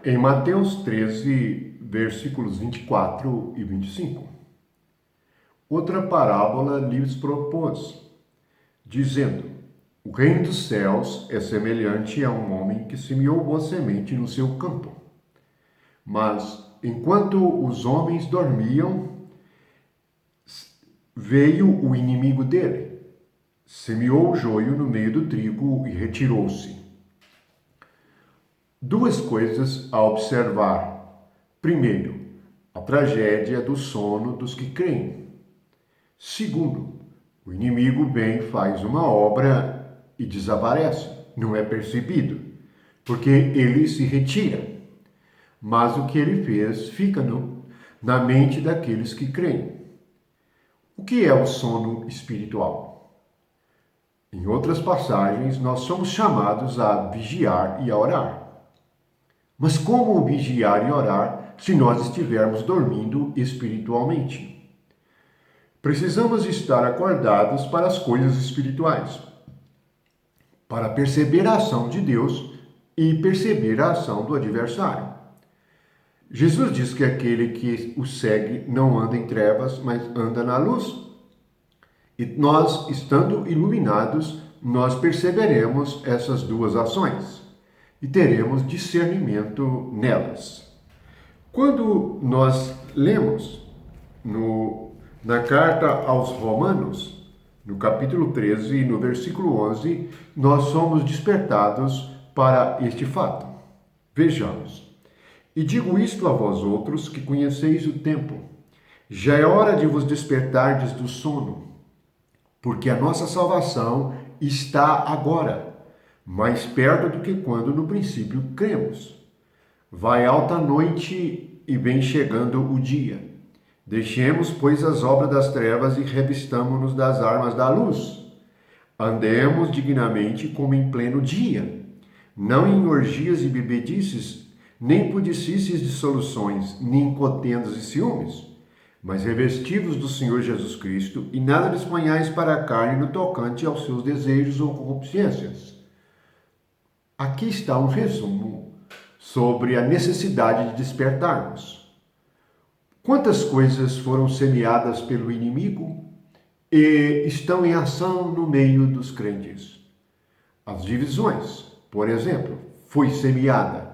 Em Mateus 13, versículos 24 e 25, outra parábola lhes propôs, dizendo: o reino dos céus é semelhante a um homem que semeou boa semente no seu campo. Mas, enquanto os homens dormiam, veio o inimigo dele, semeou o joio no meio do trigo e retirou-se. Duas coisas a observar. Primeiro, a tragédia do sono dos que creem. Segundo, o inimigo vem, faz uma obra e desaparece, não é percebido, porque ele se retira. Mas o que ele fez fica na mente daqueles que creem. O que é o sono espiritual? Em outras passagens, nós somos chamados a vigiar e a orar. Mas como vigiar e orar se nós estivermos dormindo espiritualmente? Precisamos estar acordados para as coisas espirituais, para perceber a ação de Deus e perceber a ação do adversário. Jesus diz que aquele que o segue não anda em trevas, mas anda na luz. E nós, estando iluminados, nós perceberemos essas duas ações e teremos discernimento nelas. Quando nós lemos na carta aos Romanos, no capítulo 13, no versículo 11, nós somos despertados para este fato. Vejamos. E digo isto a vós outros, que conheceis o tempo. Já é hora de vos despertardes do sono, porque a nossa salvação está agora, mais perto do que quando no princípio cremos. Vai alta a noite e vem chegando o dia. Deixemos, pois, as obras das trevas e revistamo-nos das armas da luz. Andemos dignamente como em pleno dia, não em orgias e bebedices, nem pudicices de dissoluções, nem contendas e ciúmes, mas revestivos do Senhor Jesus Cristo, e nada disponhais para a carne no tocante aos seus desejos ou concupiscências. Aqui está um resumo sobre a necessidade de despertarmos. Quantas coisas foram semeadas pelo inimigo e estão em ação no meio dos crentes? As divisões, por exemplo, foi semeada.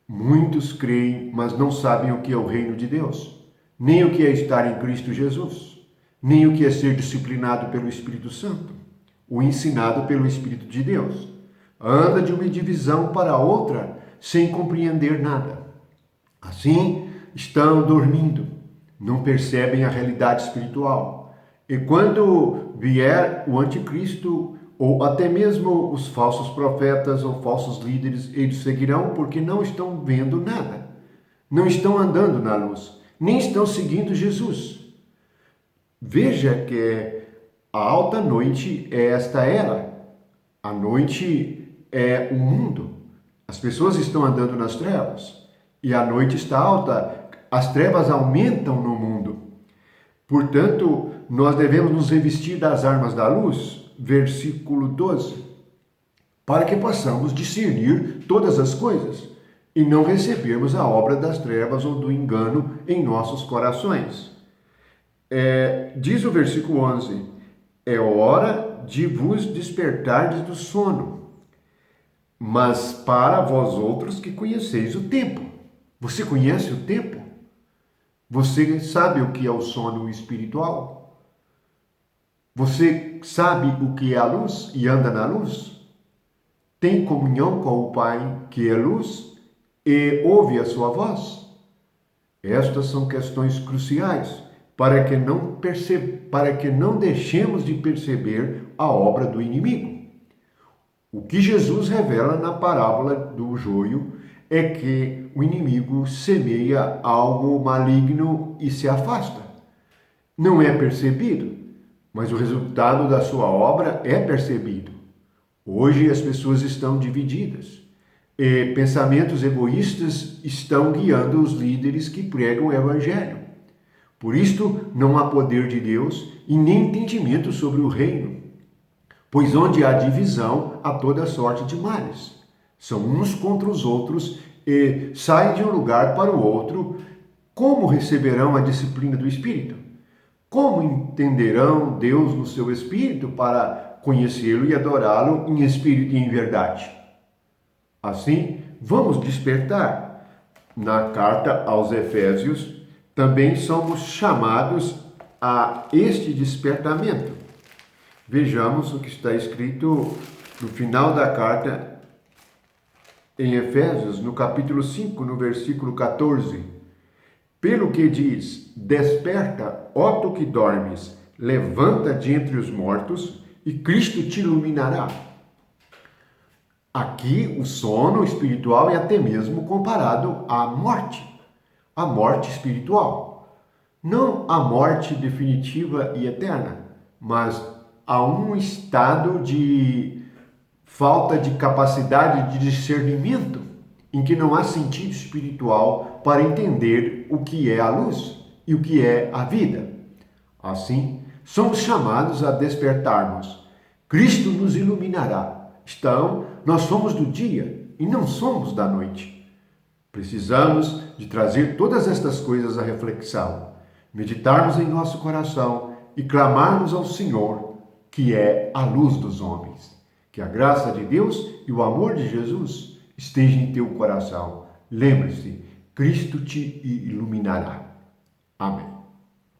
Muitos creem, mas não sabem o que é o reino de Deus, nem o que é estar em Cristo Jesus, nem o que é ser disciplinado pelo Espírito Santo, ou ensinado pelo Espírito de Deus. Anda de uma divisão para outra sem compreender nada. Assim, estão dormindo, não percebem a realidade espiritual. E quando vier o anticristo, ou até mesmo os falsos profetas ou falsos líderes, eles seguirão porque não estão vendo nada. Não estão andando na luz, nem estão seguindo Jesus. Veja que a alta noite é esta era. A noite é o mundo. As pessoas estão andando nas trevas e a noite está alta. As trevas aumentam no mundo. Portanto, nós devemos nos revestir das armas da luz, versículo 12, para que possamos discernir todas as coisas e não recebermos a obra das trevas ou do engano em nossos corações. Diz o versículo 11, é hora de vos despertardes do sono, mas para vós outros que conheceis o tempo. Você conhece o tempo? Você sabe o que é o sono espiritual? Você sabe o que é a luz e anda na luz? Tem comunhão com o Pai, que é luz, e ouve a sua voz? Estas são questões cruciais para que não deixemos de perceber a obra do inimigo. O que Jesus revela na parábola do joio é que o inimigo semeia algo maligno e se afasta. Não é percebido, mas o resultado da sua obra é percebido. Hoje as pessoas estão divididas e pensamentos egoístas estão guiando os líderes que pregam o evangelho. Por isto, não há poder de Deus e nem entendimento sobre o reino, pois onde há divisão, há toda sorte de males. São uns contra os outros saem de um lugar para o outro, como receberão a disciplina do Espírito? Como entenderão Deus no seu Espírito para conhecê-lo e adorá-lo em espírito e em verdade? Assim, vamos despertar. Na carta aos Efésios, também somos chamados a este despertamento. Vejamos o que está escrito no final da carta em Efésios, no capítulo 5, no versículo 14. Pelo que diz: desperta, ó tu que dormes, levanta de entre os mortos, e Cristo te iluminará. Aqui o sono espiritual é até mesmo comparado à morte, a morte espiritual. Não a morte definitiva e eterna, mas a um estado de falta de capacidade de discernimento, em que não há sentido espiritual para entender o que é a luz e o que é a vida. Assim, somos chamados a despertarmos. Cristo nos iluminará. Então, nós somos do dia e não somos da noite. Precisamos de trazer todas estas coisas à reflexão, meditarmos em nosso coração e clamarmos ao Senhor, que é a luz dos homens. Que a graça de Deus e o amor de Jesus esteja em teu coração. Lembre-se, Cristo te iluminará. Amém.